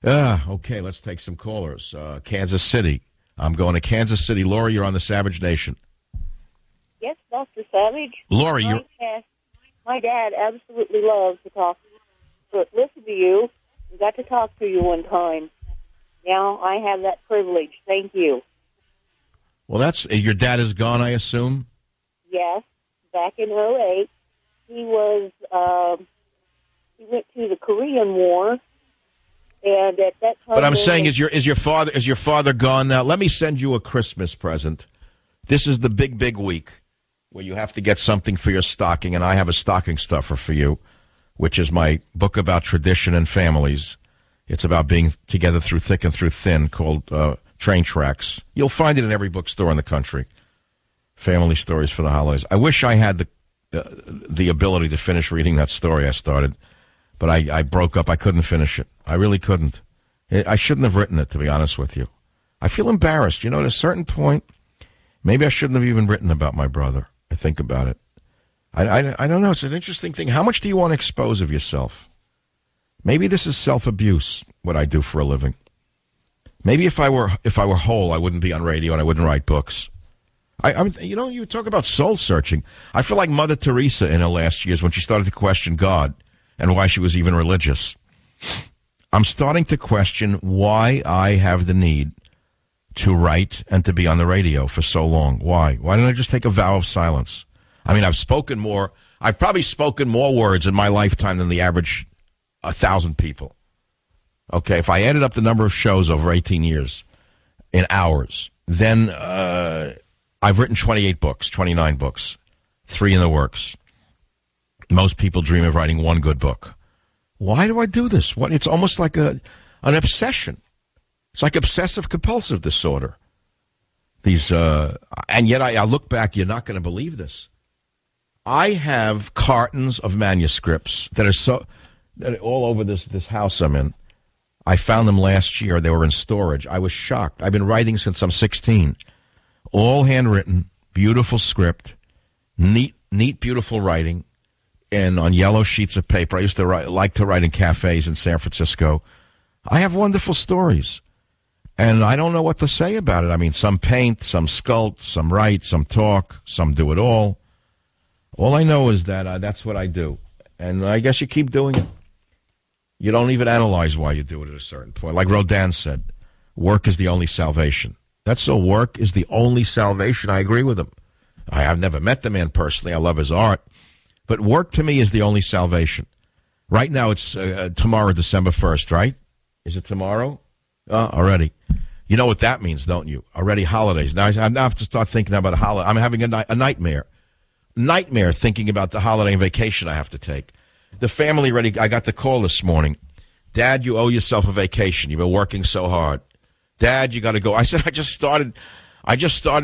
Okay, let's take some callers. Kansas City. I'm going to Kansas City. Lori, you're on the Savage Nation. Yes, Dr. Savage. Lori, my dad absolutely loves to talk, to listen to you. I got to talk to you one time. Now I have that privilege. Thank you. Well, your dad is gone, I assume? Yes. Back in '08, he went to the Korean War, and at that time... But I'm saying, is your father gone now? Let me send you a Christmas present. This is the big week where you have to get something for your stocking, and I have a stocking stuffer for you, which is my book about tradition and families. It's about being together through thick and through thin, called Train Tracks. You'll find it in every bookstore in the country. Family stories for the holidays. I wish I had the ability to finish reading that story I started, but I broke up. I couldn't finish it. I really couldn't. I shouldn't have written it, to be honest with you. I feel embarrassed. You know, at a certain point, maybe I shouldn't have even written about my brother. I think about it. I don't know. It's an interesting thing. How much do you want to expose of yourself? Maybe this is self-abuse, what I do for a living. Maybe if I were whole, I wouldn't be on radio and I wouldn't write books. You talk about soul searching. I feel like Mother Teresa in her last years when she started to question God and why she was even religious. I'm starting to question why I have the need to write and to be on the radio for so long. Why? Why don't I just take a vow of silence? I mean, I've probably spoken more words in my lifetime than the average 1,000 people. Okay, if I added up the number of shows over 18 years in hours, then I've written 28 books, 29 books, 3 in the works. Most people dream of writing one good book. Why do I do this? It's almost like an obsession. It's like obsessive-compulsive disorder. And yet I look back, you're not going to believe this. I have cartons of manuscripts that are all over this house I'm in. I found them last year. They were in storage. I was shocked. I've been writing since I'm 16. All handwritten, beautiful script, neat, beautiful writing, and on yellow sheets of paper. I used to like to write in cafes in San Francisco. I have wonderful stories, and I don't know what to say about it. I mean, some paint, some sculpt, some write, some talk, some do it all. All I know is that that's what I do, and I guess you keep doing it. You don't even analyze why you do it at a certain point. Like Rodin said, work is the only salvation. That's so. Work is the only salvation. I agree with him. I've never met the man personally. I love his art. But work to me is the only salvation. Right now it's tomorrow, December 1st, right? Is it tomorrow? Already. You know what that means, don't you? Already holidays. Now I have to start thinking about a holiday. I'm having a nightmare. Nightmare thinking about the holiday and vacation I have to take. The family I got the call this morning. Dad, you owe yourself a vacation. You've been working so hard. Dad, you got to go. I said, I just started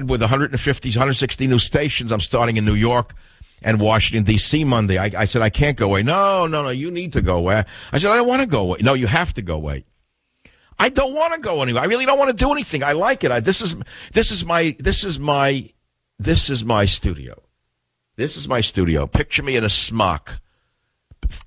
with 150, 160 new stations. I'm starting in New York and Washington, D.C. Monday. I said, I can't go away. No, you need to go away. I said, I don't want to go away. No, you have to go away. I don't want to go anywhere. I really don't want to do anything. I like it. This is my studio. This is my studio. Picture me in a smock.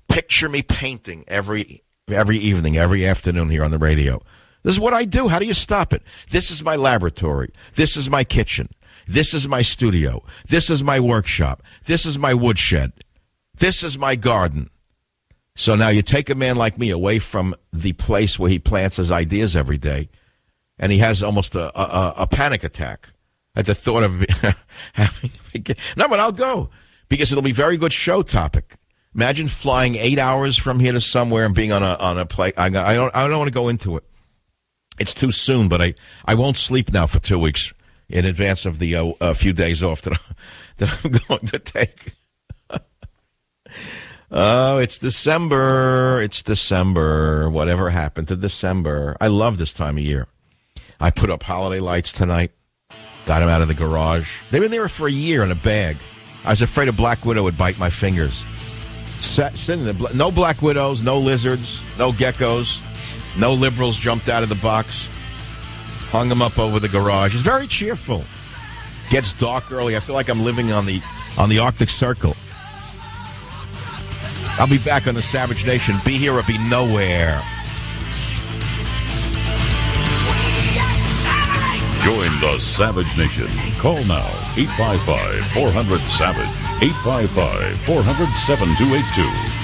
Picture me painting every evening, every afternoon here on the radio. This is what I do. How do you stop it? This is my laboratory. This is my kitchen. This is my studio. This is my workshop. This is my woodshed. This is my garden. So now you take a man like me away from the place where he plants his ideas every day, and he has almost a panic attack at the thought of having no, but I'll go because it'll be a very good show topic. Imagine flying 8 hours from here to somewhere and being on a plane. I don't want to go into it. It's too soon, but I won't sleep now for 2 weeks in advance of the few days off that I'm going to take. Oh, it's December. It's December. Whatever happened to December? I love this time of year. I put up holiday lights tonight. Got them out of the garage. They've been there for a year in a bag. I was afraid a black widow would bite my fingers. No black widows, no lizards, no geckos, no liberals jumped out of the box. Hung them up over the garage. It's very cheerful. Gets dark early. I feel like I'm living on the Arctic Circle. I'll be back on the Savage Nation. Be here or be nowhere. the Savage Nation. Call now, 855-400-SAVAGE, 855-400-7282.